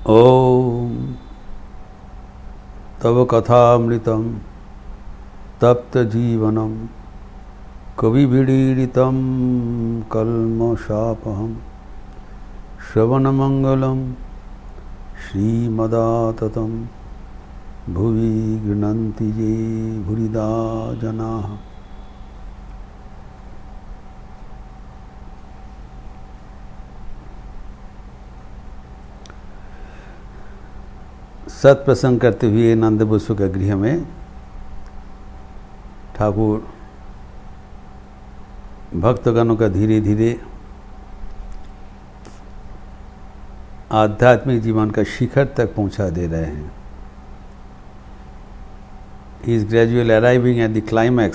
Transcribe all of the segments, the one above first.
ओम तव कथामृतं तप्तजीवनं कविभिरीडितं कल्मषापहं श्रवणमंगलं श्रीमदाततं भुवि गृह्णन्ति ये भूरिदा जनाः। सत्प्रसंग करते हुए नंद बसु के गृह में ठाकुर भक्तगणों का धीरे धीरे आध्यात्मिक जीवन का शिखर तक पहुंचा दे रहे हैं। He is gradually arriving at the climax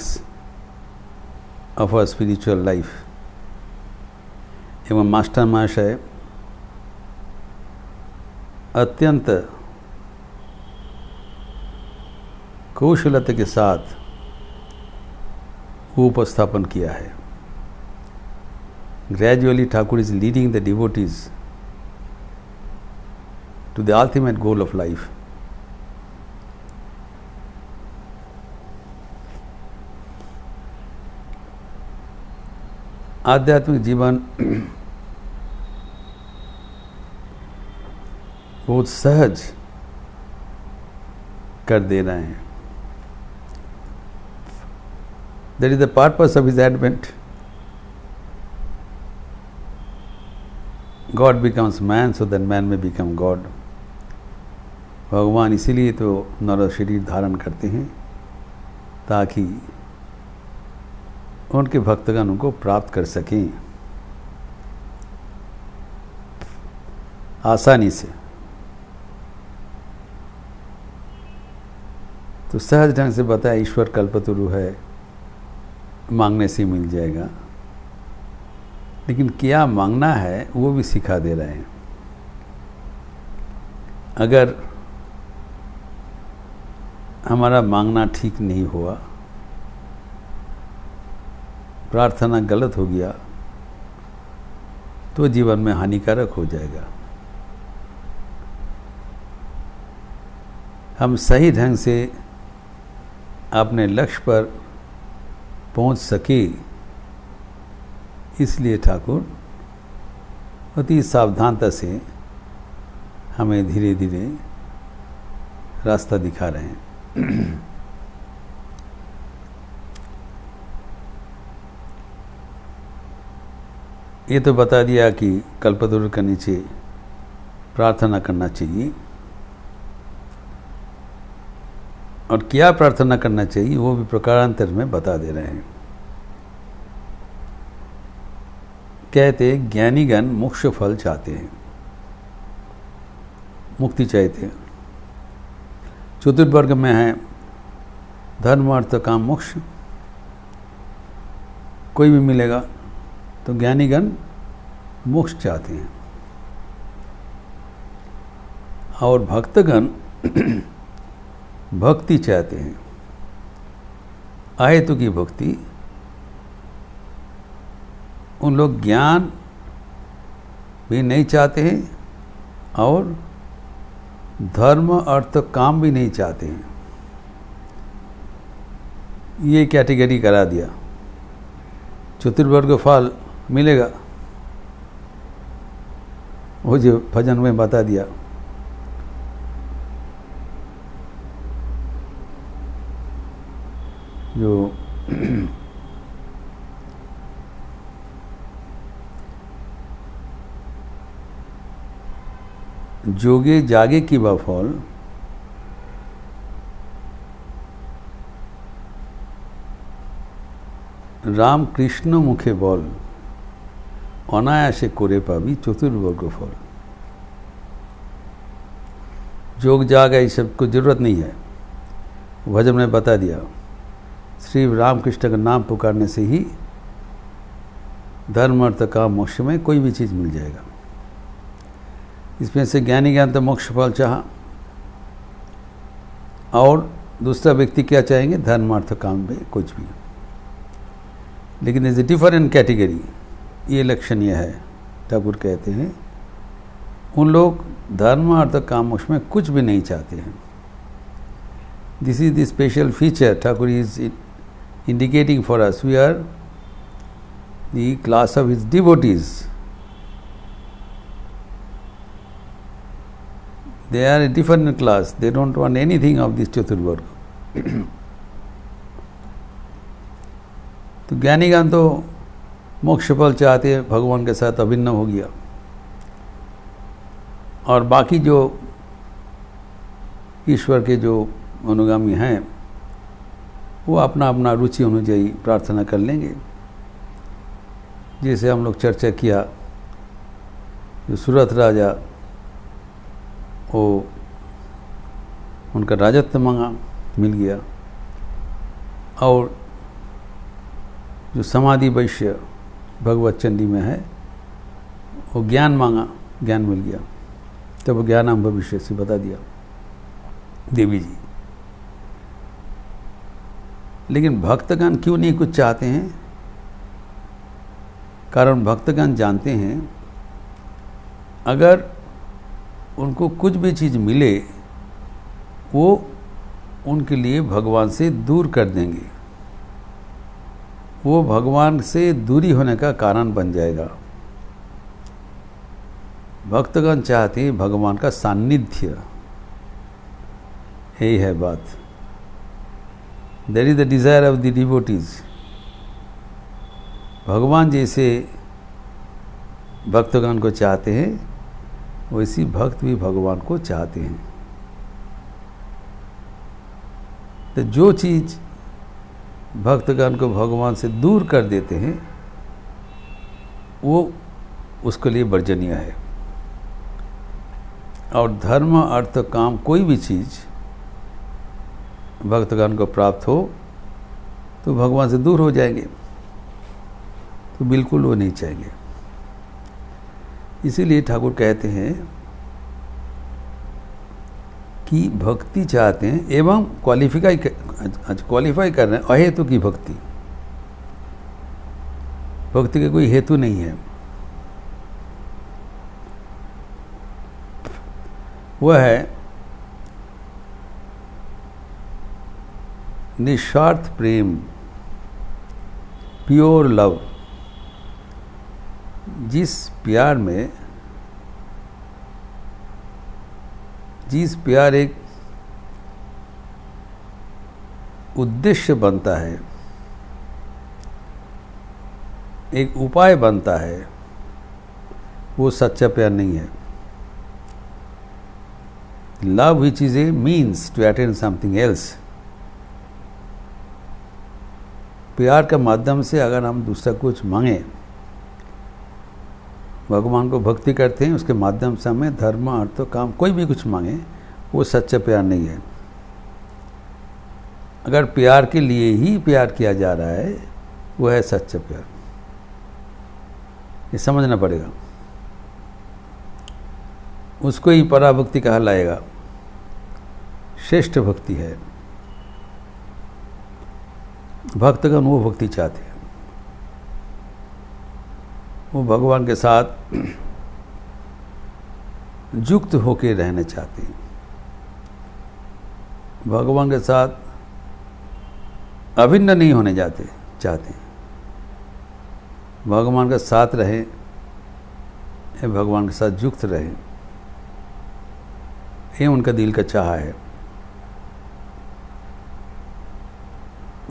of our spiritual life। एवं मास्टर महाशय अत्यंत कौशलता के साथ उपस्थापन किया है। Gradually Thakur is leading the devotees to the ultimate goal of life। आध्यात्मिक जीवन बहुत सहज कर दे रहे हैं। That is the purpose of his advent। God becomes man so that man may become God। भगवान इसीलिए तो नर शरीर धारण करते हैं ताकि उनके भक्तगण उनको प्राप्त कर सकें आसानी से। तो सहज ढंग से बताया ईश्वर कल्पतरु है, मांगने से मिल जाएगा, लेकिन क्या मांगना है वो भी सिखा दे रहे हैं। अगर हमारा मांगना ठीक नहीं हुआ, प्रार्थना गलत हो गया, तो जीवन में हानिकारक हो जाएगा। हम सही ढंग से अपने लक्ष्य पर पहुंच सके, इसलिए ठाकुर अति सावधानता से हमें धीरे धीरे रास्ता दिखा रहे हैं। ये तो बता दिया कि कल्पतरु के नीचे प्रार्थना करना चाहिए, और क्या प्रार्थना करना चाहिए वो भी प्रकारांतर में बता दे रहे हैं। कहते ज्ञानीगण मोक्ष फल चाहते हैं, मुक्ति चाहते हैं। चतुर्वर्ग में है धर्म अर्थ काम मोक्ष, कोई भी मिलेगा तो ज्ञानीगण मोक्ष चाहते हैं, और भक्तगण भक्ति चाहते हैं। अहेतु की भक्ति। उन लोग ज्ञान भी नहीं चाहते हैं और धर्म अर्थ काम भी नहीं चाहते हैं। ये कैटेगरी करा दिया। चतुर्वर्ग फल मिलेगा, वो जो भजन में बता दिया। जो जोगे जागे की बा फल, राम कृष्ण मुखे बोल, अनायासे करे पाबी चतुर्वर्ग फल। जोग जाग ये सब को जरूरत नहीं है, भजन में बता दिया। श्री रामकृष्ण का नाम पुकारने से ही धर्म अर्थ काम मोक्ष में कोई भी चीज़ मिल जाएगा। इसमें से ज्ञानी ज्ञान तो मोक्ष फल चाहा, और दूसरा व्यक्ति क्या चाहेंगे? धर्म अर्थ काम में कुछ भी। लेकिन इज ए डिफरेंट कैटेगरी। ये लक्षणीय है। ठाकुर कहते हैं उन लोग धर्म अर्थ काम उसमें कुछ भी नहीं चाहते हैं. This is the special feature Thakur is indicating for us. We are the class of his devotees. They are a different class. They don't want anything of this Chaturvarga. तो ज्ञानीगण तो मोक्ष फल चाहते भगवान के साथ अभिन्न हो गया, और बाकी जो ईश्वर के जो अनुगामी हैं वो अपना अपना रुचि अनुयायी प्रार्थना कर लेंगे. जैसे हम लोग चर्चा किया, जो सूरत राजा वो उनका राजत्व मांगा, मिल गया, और जो समाधि वैश्य भगवत चंडी में है वो ज्ञान मांगा, ज्ञान मिल गया. तब ज्ञानम भविष्य से बता दिया देवी जी. लेकिन भक्तगण क्यों नहीं कुछ चाहते हैं? कारण भक्तगण जानते हैं अगर उनको कुछ भी चीज़ मिले वो उनके लिए भगवान से दूर कर देंगे, वो भगवान से दूरी होने का कारण बन जाएगा. भक्तगण चाहते हैं भगवान का सान्निध्य. यही है बात. That is the desire of the devotees. भगवान जैसे भक्तगण को चाहते हैं वैसी भक्त भी भगवान को चाहते हैं. तो जो चीज़ भक्तगण को भगवान से दूर कर देते हैं वो उसके लिए वर्जनीय है. और धर्म अर्थ काम कोई भी चीज़ भक्तगण को प्राप्त हो तो भगवान से दूर हो जाएंगे, तो बिल्कुल वो नहीं चाहेंगे. इसीलिए ठाकुर कहते हैं कि भक्ति चाहते हैं एवं क्वालिफाई कर रहे हैं अहेतु की भक्ति. भक्ति का कोई हेतु नहीं है. वह है निस्वार्थ प्रेम, प्योर लव. जिस प्यार एक उद्देश्य बनता है, एक उपाय बनता है, वो सच्चा प्यार नहीं है. Love which is a means to attain something else. प्यार के माध्यम से अगर हम दूसरा कुछ मांगे, भगवान को भक्ति करते हैं, उसके माध्यम से हमें धर्म अर्थ काम कोई भी कुछ मांगे, वो सच्चा प्यार नहीं है. अगर प्यार के लिए ही प्यार किया जा रहा है वो है सच्चा प्यार. ये समझना पड़ेगा. उसको ही पराभक्ति कहलाएगा, श्रेष्ठ भक्ति है. भक्तगण वो भक्ति चाहते हैं, वो भगवान के साथ युक्त होकर रहना चाहते हैं, भगवान के साथ अभिन्न नहीं होने चाहते हैं. भगवान के साथ रहें, भगवान के साथ युक्त रहें, ये उनका दिल का चाह है.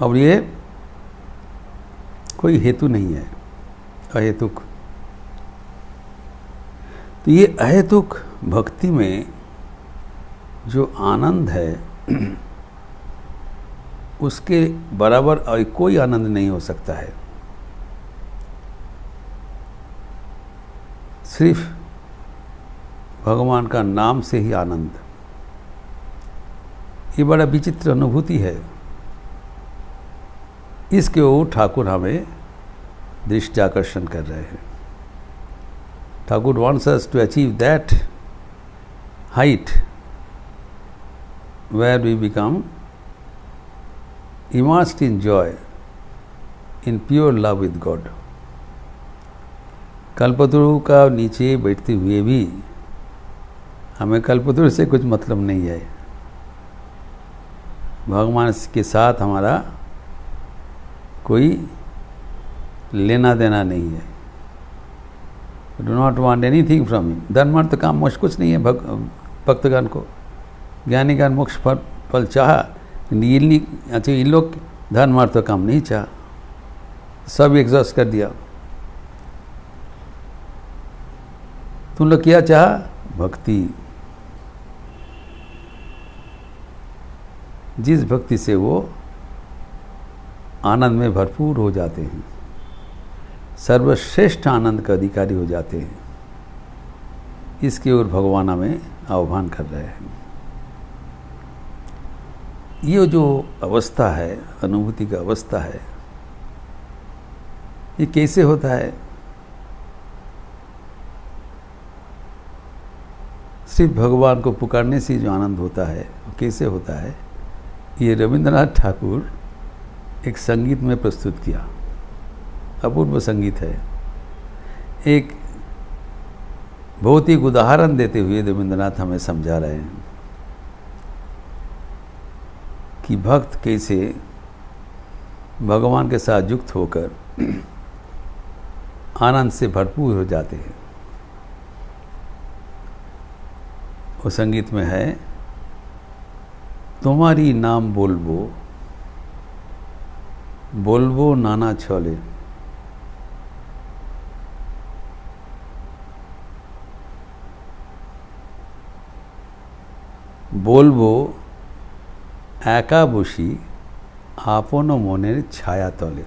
और ये कोई हेतु नहीं है, अहेतुक. तो ये अहेतुक भक्ति में जो आनंद है उसके बराबर और कोई आनंद नहीं हो सकता है. सिर्फ भगवान का नाम से ही आनंद. ये बड़ा विचित्र अनुभूति है. इसके ओर ठाकुर हमें दृष्टि आकर्षण कर रहे हैं. Thakur wants us to achieve that height where we become immersed in joy, in pure love with God. कल्पतरु का नीचे बैठते हुए भी हमें कल्पतरु से कुछ मतलब नहीं है। भगवान के साथ हमारा कोई लेना देना नहीं है। Do not want anything from him. धर्म अर्थ काम मोक्ष कुछ नहीं है भक्तगण को। ज्ञानीगण मोक्ष फल चाहा, अच्छा इन लोग धर्म अर्थ काम नहीं चाहा, सब एग्जॉस्ट कर दिया। तुम लोग क्या चाहा? भक्ति। जिस भक्ति से वो आनंद में भरपूर हो जाते हैं, सर्वश्रेष्ठ आनंद का अधिकारी हो जाते हैं, इसकी ओर भगवान हमें आह्वान कर रहे हैं। ये जो अवस्था है, अनुभूति का अवस्था है, ये कैसे होता है? सिर्फ भगवान को पुकारने से जो आनंद होता है वो कैसे होता है? ये रविंद्रनाथ ठाकुर एक संगीत में प्रस्तुत किया। अपूर्व संगीत है। एक भौतिक उदाहरण देते हुए रविंद्रनाथ हमें समझा रहे हैं कि भक्त कैसे भगवान के साथ युक्त होकर आनंद से भरपूर हो जाते हैं। वो संगीत में है, तुम्हारी नाम बोलबो बोलबो नाना छले, बोलबो एका बसी आपन मनेर छाया तले।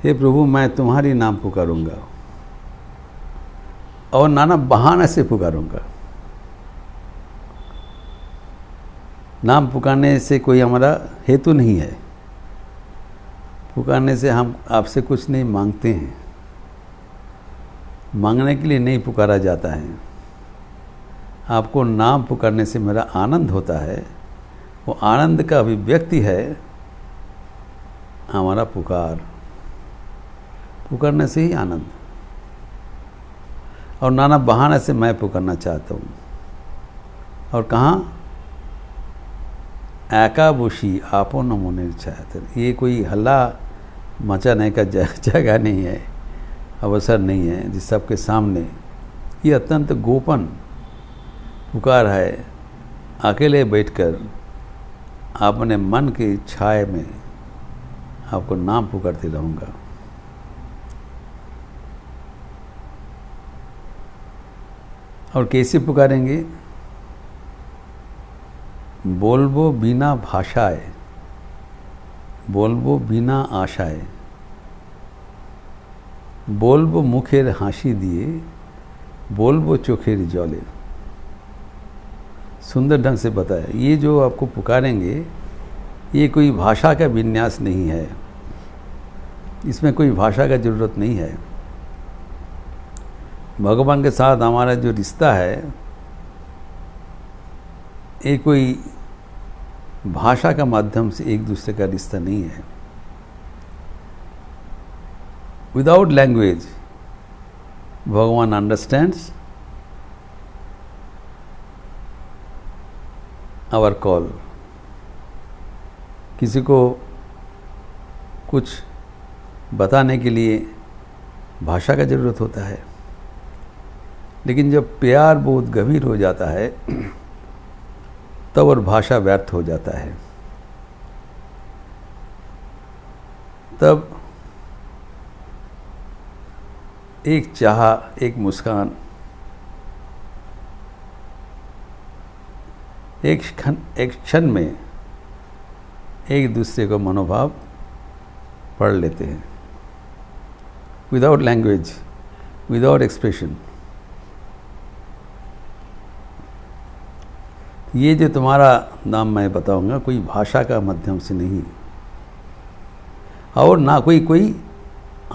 हे प्रभु, मैं तुम्हारी नाम पुकारूंगा और नाना बहाने से पुकारूंगा। नाम पुकारने से कोई हमारा हेतु नहीं है। पुकारने से हम आपसे कुछ नहीं मांगते हैं। मांगने के लिए नहीं पुकारा जाता है। आपको नाम पुकारने से मेरा आनंद होता है। वो आनंद का अभिव्यक्ति है हमारा पुकारने से ही आनंद। और नाना बहाने से मैं पुकारना चाहता हूँ। और कहाँ? एकाबोशी आपन मनेर छाया। ये कोई हल्ला मचाने का जगह नहीं है, अवसर नहीं है जिस सबके सामने। ये अत्यंत गोपन पुकार है। अकेले बैठकर अपने मन की छाया में आपको नाम पुकारते रहूँगा। और कैसे पुकारेंगे? बोलबो बिना भाषाए, बोलबो बिना आशाए, बोलबो मुखेर हाসि दिए, बोलबो चोखेर जले। सुंदर ढंग से बताया। ये जो आपको पुकारेंगे, ये कोई भाषा का विन्यास नहीं है। इसमें कोई भाषा का जरूरत नहीं है। भगवान के साथ हमारा जो रिश्ता है, ये कोई भाषा का माध्यम से एक दूसरे का रिश्ता नहीं है। विदाउट लैंग्वेज भगवान अंडरस्टैंड्स आवर कॉल। किसी को कुछ बताने के लिए भाषा का जरूरत होता है, लेकिन जब प्यार बहुत गंभीर हो जाता है तब और भाषा व्यर्थ हो जाता है। तब एक चाह, एक मुस्कान, एक क्षण में एक दूसरे को मनोभाव पढ़ लेते हैं। Without language, without expression. ये जो तुम्हारा नाम मैं बताऊंगा कोई भाषा का माध्यम से नहीं, और ना कोई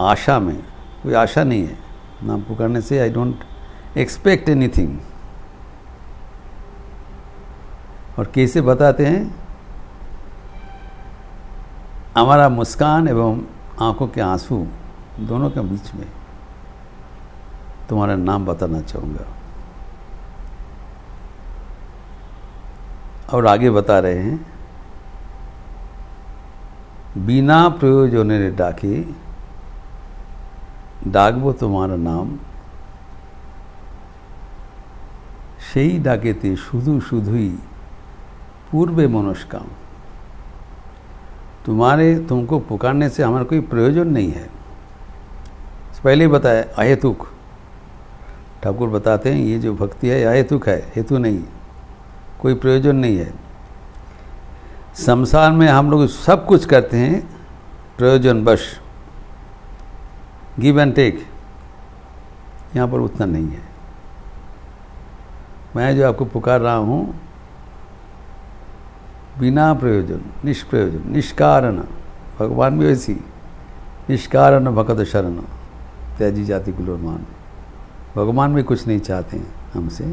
आशा में, कोई आशा नहीं है। नाम पुकारने से आई डोंट एक्सपेक्ट एनीथिंग। और कैसे बताते हैं? हमारा मुस्कान एवं आंखों के आंसू दोनों के बीच में तुम्हारा नाम बताना चाहूँगा। और आगे बता रहे हैं, बिना प्रयोजन रे डाके डाकबो तुम्हारा नाम, সেই ডাকেতে শুধু শুধুই पूर्वे मनोस्काम। तुमको पुकारने से हमारा कोई प्रयोजन नहीं है। पहले ही बताया अहेतुक। ठाकुर बताते हैं ये जो भक्ति है अहेतुक है, हेतु नहीं, कोई प्रयोजन नहीं है। संसार में हम लोग सब कुछ करते हैं प्रयोजन बश, गिव एंड टेक। यहाँ पर उतना नहीं है। मैं जो आपको पुकार रहा हूँ बिना प्रयोजन, निष्प्रयोजन, निष्कारण, भगवान भी वैसी, निष्कारण भक्त शरण त्याजी जाति कुलोरमान। भगवान भी कुछ नहीं चाहते हैं हमसे,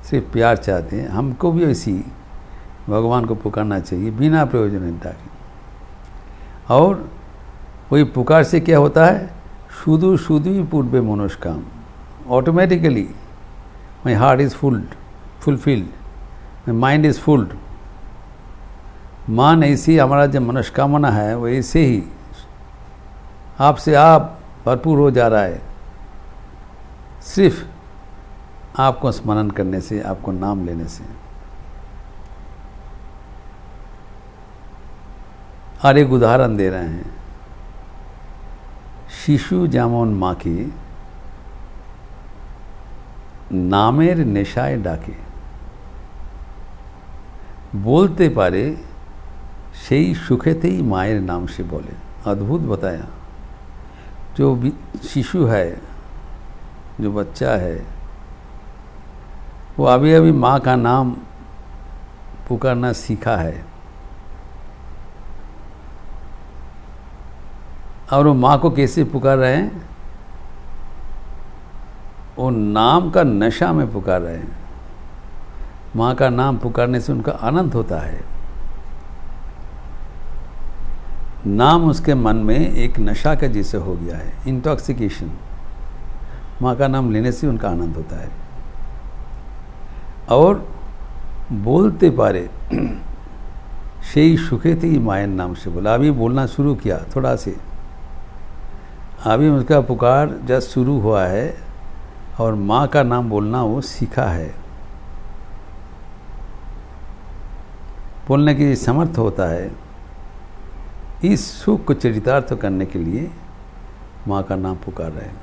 सिर्फ प्यार चाहते हैं। हमको भी ऐसी भगवान को पुकारना चाहिए बिना प्रयोजन डाके। और वही पुकार से क्या होता है, शुदु शुदु पूर्वे मनोस्काम। Automatically my heart is fulfilled, my mind is fulled. मान ऐसी हमारा जो मनोस्कामना है वो ऐसे ही आपसे आप भरपूर हो जा रहा है, सिर्फ आपको स्मरण करने से, आपको नाम लेने से। और एक उदाहरण दे रहे हैं, शिशु जेमन माके नामेर नेशाय डाके, बोलते पारे সেই সুখেতেই मायर नाम से बोले। अद्भुत बताया। जो शिशु है, जो बच्चा है, वो अभी अभी माँ का नाम पुकारना सीखा है, और वो माँ को कैसे पुकार रहे हैं, वो नाम का नशा में पुकार रहे हैं। माँ का नाम पुकारने से उनका आनंद होता है। नाम उसके मन में एक नशा का जैसे हो गया है, इंटॉक्सिकेशन। माँ का नाम लेने से उनका आनंद होता है। और बोलते पारे সেই সুখেতেই मायर नाम से बोला। अभी बोलना शुरू किया थोड़ा से, अभी उसका पुकार जब शुरू हुआ है और माँ का नाम बोलना वो सीखा है। बोलने की समर्थ होता है। इस सुख को चरितार्थ करने के लिए माँ का नाम पुकार रहे हैं।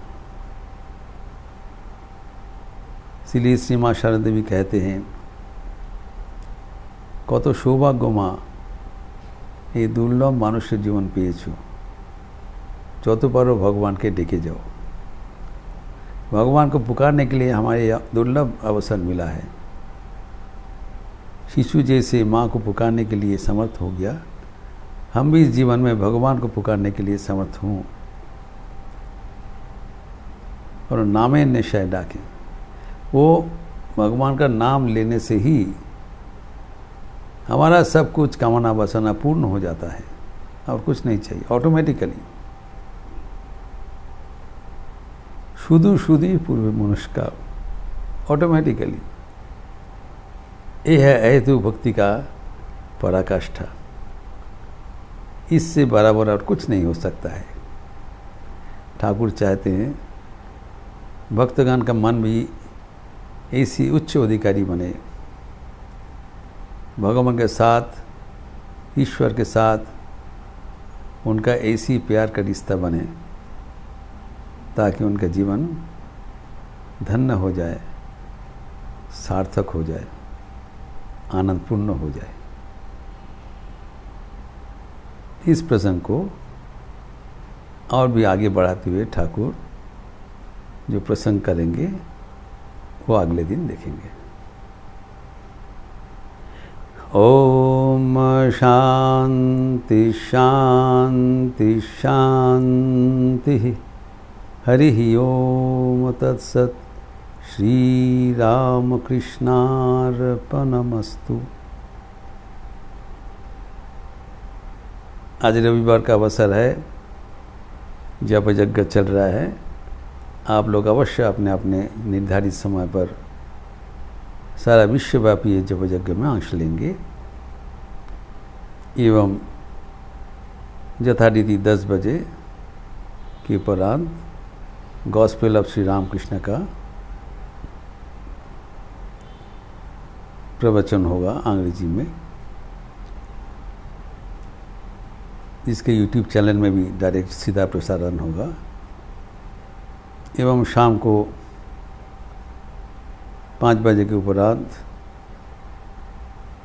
इसलिए श्री माँ शारदा देवी कहते हैं, কত সৌভাগ্য মা, এই দুর্লভ মানুষের জীবন পেয়েছো। যত পাरो भगवान के डेके जाओ। भगवान को पुकारने के लिए हमारे दुर्लभ अवसर मिला है। शिशु जैसे माँ को पुकारने के लिए समर्थ हो गया, हम भी इस जीवन में भगवान को पुकारने के लिए समर्थ हों। और नामे निशाय डाके, वो भगवान का नाम लेने से ही हमारा सब कुछ कामना वासना पूर्ण हो जाता है, और कुछ नहीं चाहिए ऑटोमेटिकली। शुदु शुदि पूर्व मनुष्य ऑटोमेटिकली। ये है अहेतु भक्ति का पराकाष्ठा। इससे बराबर और कुछ नहीं हो सकता है। ठाकुर चाहते हैं भक्तगण का मन भी ऐसी उच्च अधिकारी बने, भगवान के साथ, ईश्वर के साथ उनका ऐसी प्यार का रिश्ता बने, ताकि उनका जीवन धन्य हो जाए, सार्थक हो जाए, आनंदपूर्ण हो जाए। इस प्रसंग को और भी आगे बढ़ाते हुए ठाकुर जो प्रसंग करेंगे वो अगले दिन देखेंगे। ओम शांति शांति शांति। हरि ओम तत्सत। श्री राम कृष्णार्पणमस्तु। आज रविवार का अवसर है, जप यज्ञ चल रहा है। आप लोग अवश्य अपने अपने निर्धारित समय पर सारा विश्वव्यापी ये जप यज्ञ में अंश लेंगे एवं यथारीति 10 बजे के उपरांत गॉस्पेल ऑफ श्री रामकृष्ण का प्रवचन होगा अंग्रेजी में, जिसके YouTube चैनल में भी डायरेक्ट सीधा प्रसारण होगा। एवं शाम को 5 बजे के उपरांत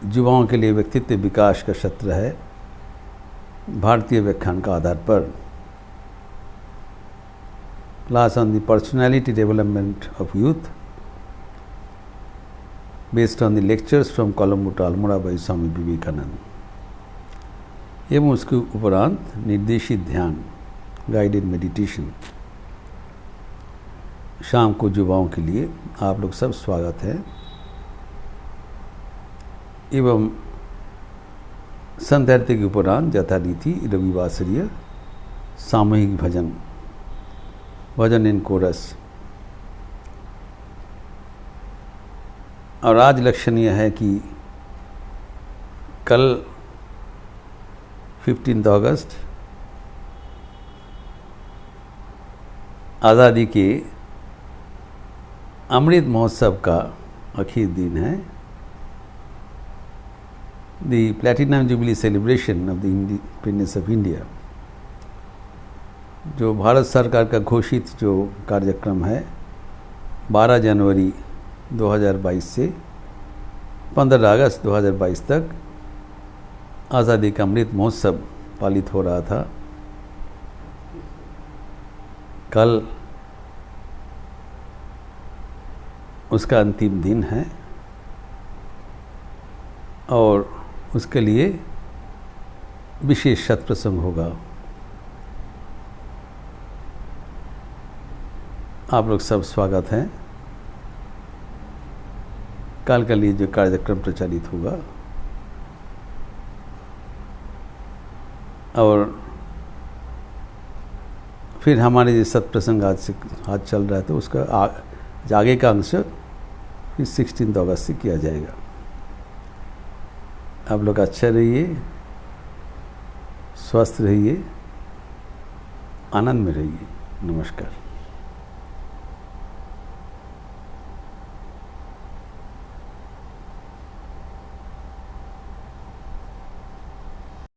युवाओं के लिए व्यक्तित्व विकास का सत्र है, भारतीय व्याख्यान का आधार पर। Class on the personality development of youth based on the lectures from Colombo to Almora by Swami Vivekananda. एवं उसके उपरांत निर्देशित ध्यान, गाइडेड मेडिटेशन शाम को युवाओं के लिए। आप लोग सब स्वागत है। एवं संध्या के उपरांत यथारीति रविवासरीय सामूहिक भजन इन कोरस। और आज लक्षणीय है कि कल 15 अगस्त आज़ादी के अमृत महोत्सव का आखिरी दिन है। The platinum jubilee celebration of the independence of India, जो भारत सरकार का घोषित जो कार्यक्रम है, 12 जनवरी 2022 से 15 अगस्त 2022 तक आज़ादी का अमृत महोत्सव पालित हो रहा था। कल उसका अंतिम दिन है और उसके लिए विशेष सत्प्रसंग होगा। आप लोग सब स्वागत हैं। कल के लिए जो कार्यक्रम प्रचारित होगा और फिर हमारे जो सत्प्रसंग आज चल रहा है तो उसका आगे का अंश फिर 16 अगस्त से किया जाएगा। आप लोग अच्छा रहिए, स्वस्थ रहिए, आनंद में रहिए। नमस्कार।